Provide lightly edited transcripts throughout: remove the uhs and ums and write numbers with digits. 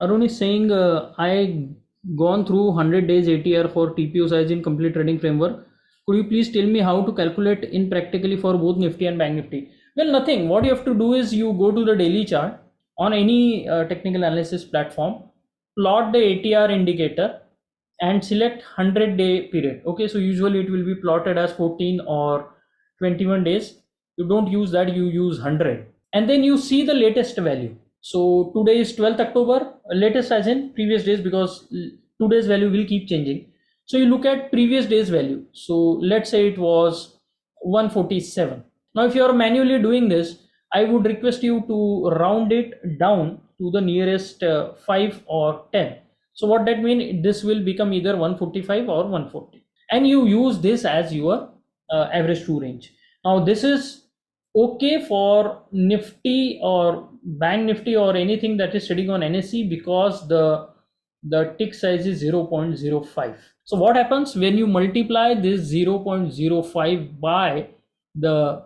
Arun is saying, I gone through 100 days ATR for TPO size in complete trading framework. Could you please tell me how to calculate in practically for both Nifty and Bank Nifty? Well, nothing. What you have to do is you go to the daily chart on any technical analysis platform, plot the ATR indicator and select 100-day period. Okay, so usually it will be plotted as 14 or 21 days. You don't use that, you use 100, and then you see the latest value. So today is 12th October, latest as in previous days, because today's value will keep changing. So you look at previous day's value. So let's say it was 147. Now if you are manually doing this, I would request you to round it down to the nearest 5 or 10. So what that means, this will become either 145 or 140, and you use this as your average true range. Now this is okay for Nifty or Bank Nifty or anything that is trading on NSE, because the tick size is 0.05. So what happens when you multiply this 0.05 by the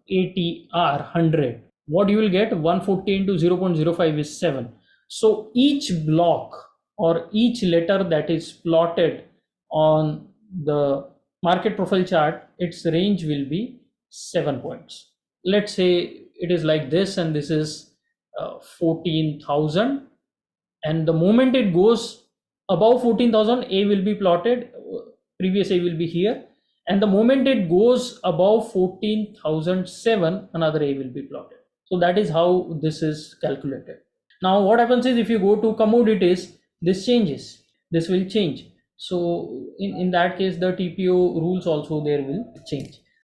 ATR 100? What you will get? 140 into 0.05 is 7. So each block or each letter that is plotted on the market profile chart, its range will be 7 points. Let's say it is like this, and this is 14,000, and the moment it goes above 14,000, A will be plotted, previous A will be here, and the moment it goes above 14,007, another A will be plotted. So that is how this is calculated. Now what happens is, if you go to commodities, this changes, this will change. So in that case, the TPO rules also there will change.